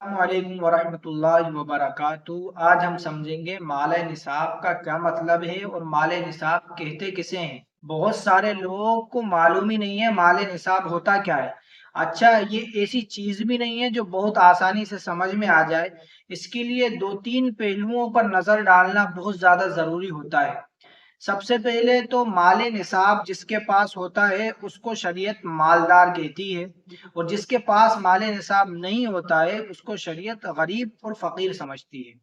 السلام علیکم ورحمۃ اللہ وبرکاتہ۔ آج ہم سمجھیں گے مال نصاب کا کیا مطلب ہے اور مال نصاب کہتے کسے ہیں۔ بہت سارے لوگوں کو معلوم ہی نہیں ہے مال نصاب ہوتا کیا ہے۔ اچھا، یہ ایسی چیز بھی نہیں ہے جو بہت آسانی سے سمجھ میں آ جائے۔ اس کے لیے دو تین پہلوؤں پر نظر ڈالنا بہت زیادہ ضروری ہوتا ہے۔ سب سے پہلے تو مال نصاب جس کے پاس ہوتا ہے اس کو شریعت مالدار کہتی ہے، اور جس کے پاس مال نصاب نہیں ہوتا ہے اس کو شریعت غریب اور فقیر سمجھتی ہے۔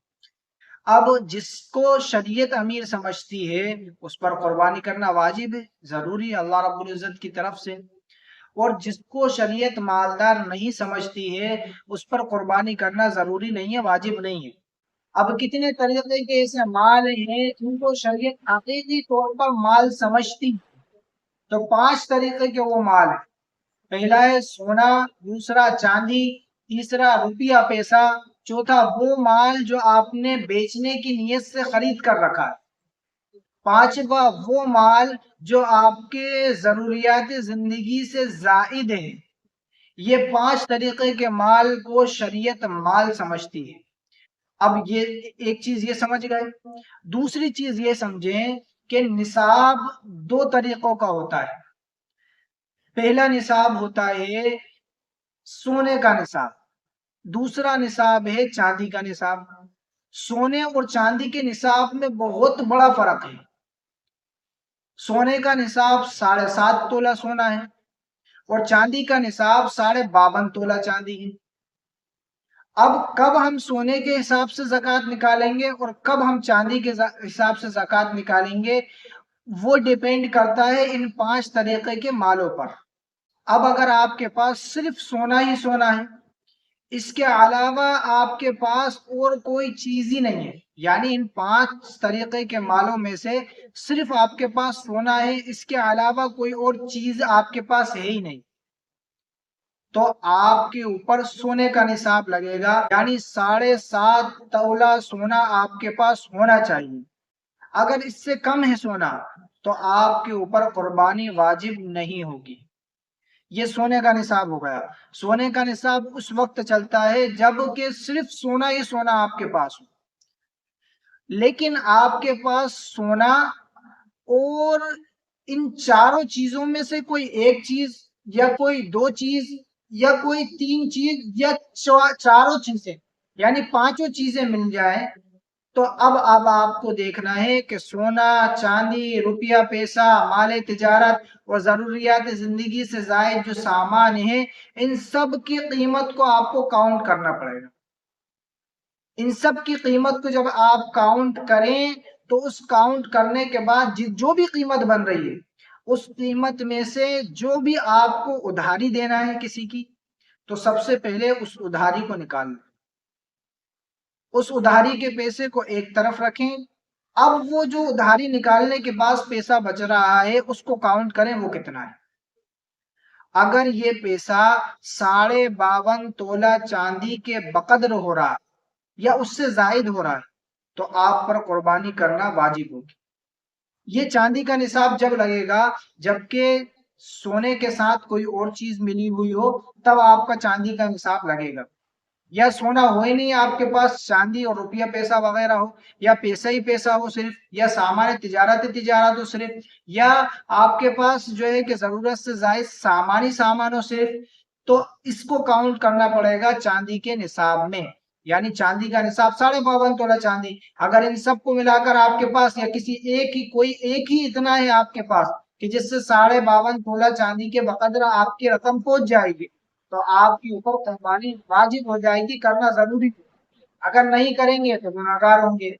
اب جس کو شریعت امیر سمجھتی ہے اس پر قربانی کرنا واجب ہے، ضروری ہے اللہ رب العزت کی طرف سے، اور جس کو شریعت مالدار نہیں سمجھتی ہے اس پر قربانی کرنا ضروری نہیں ہے، واجب نہیں ہے۔ اب کتنے طریقے کے ایسے مال ہیں جن کو شریعت عقیدی طور پر مال سمجھتی ہے؟ تو 5 طریقے کے وہ مال ہیں۔ پہلا ہے سونا، دوسرا چاندی، تیسرا روپیہ پیسہ، چوتھا وہ مال جو آپ نے بیچنے کی نیت سے خرید کر رکھا ہے، پانچواں وہ مال جو آپ کے ضروریات زندگی سے زائد ہے۔ یہ 5 طریقے کے مال کو شریعت مال سمجھتی ہے۔ اب یہ ایک چیز یہ سمجھ گئے۔ دوسری چیز یہ سمجھیں کہ نصاب 2 طریقوں کا ہوتا ہے۔ پہلا نصاب ہوتا ہے سونے کا نصاب، دوسرا نصاب ہے چاندی کا نصاب۔ سونے اور چاندی کے نصاب میں بہت بڑا فرق ہے۔ سونے کا نصاب 7.5 تولہ سونا ہے اور چاندی کا نصاب 52.5 تولہ چاندی ہے۔ اب کب ہم سونے کے حساب سے زکوٰۃ نکالیں گے اور کب ہم چاندی کے حساب سے زکوٰۃ نکالیں گے، وہ ڈیپینڈ کرتا ہے ان 5 طریقے کے مالوں پر۔ اب اگر آپ کے پاس صرف سونا ہی سونا ہے، اس کے علاوہ آپ کے پاس اور کوئی چیز ہی نہیں ہے، یعنی ان 5 طریقے کے مالوں میں سے صرف آپ کے پاس سونا ہے، اس کے علاوہ کوئی اور چیز آپ کے پاس ہے ہی نہیں، تو آپ کے اوپر سونے کا نصاب لگے گا، یعنی 7.5 تولہ سونا آپ کے پاس ہونا چاہیے۔ اگر اس سے کم ہے سونا تو آپ کے اوپر قربانی واجب نہیں ہوگی۔ یہ سونے کا نصاب ہو گیا۔ سونے کا نصاب اس وقت چلتا ہے جب کہ صرف سونا ہی سونا آپ کے پاس ہو، لیکن آپ کے پاس سونا اور ان چاروں چیزوں میں سے کوئی ایک چیز یا کوئی 2 چیز یا کوئی 3 چیز یا چاروں چیزیں، یعنی 5 چیزیں مل جائیں، تو اب آپ کو دیکھنا ہے کہ سونا، چاندی، روپیہ پیسہ، مال تجارت اور ضروریات زندگی سے زائد جو سامان ہیں، ان سب کی قیمت کو آپ کو کاؤنٹ کرنا پڑے گا۔ ان سب کی قیمت کو جب آپ کاؤنٹ کریں تو اس کاؤنٹ کرنے کے بعد جو بھی قیمت بن رہی ہے اس قیمت میں سے جو بھی آپ کو ادھاری دینا ہے کسی کی، تو سب سے پہلے اس ادھاری کو نکال لیں، اس ادھاری کے پیسے کو ایک طرف رکھیں۔ اب وہ جو ادھاری نکالنے کے بعد پیسہ بچ رہا ہے اس کو کاؤنٹ کریں وہ کتنا ہے۔ اگر یہ پیسہ 52.5 تولہ چاندی کے بقدر ہو رہا یا اس سے زائد ہو رہا ہے تو آپ پر قربانی کرنا واجب ہوگی۔ یہ چاندی کا نصاب جب لگے گا جبکہ سونے کے ساتھ کوئی اور چیز ملی ہوئی ہو، تب آپ کا چاندی کا نصاب لگے گا۔ یا سونا ہو ہی نہیں آپ کے پاس، چاندی اور روپیہ پیسہ وغیرہ ہو، یا پیسہ ہی پیسہ ہو صرف، یا سامان تجارت ہو صرف، یا آپ کے پاس جو ہے کہ ضرورت سے زائد سامان ہو صرف، تو اس کو کاؤنٹ کرنا پڑے گا چاندی کے نصاب میں۔ یعنی چاندی کا نصاب 52.5 تولہ چاندی، اگر ان سب کو ملا کر آپ کے پاس یا کسی کوئی ایک ہی اتنا ہے آپ کے پاس کہ جس سے 52.5 تولہ چاندی کے بقدر آپ کی رقم پہنچ جائے گی، تو آپ کے اوپر قربانی واجب ہو جائے گی، کرنا ضروری ہے۔ اگر نہیں کریں گے تو گنہگار ہوں گے۔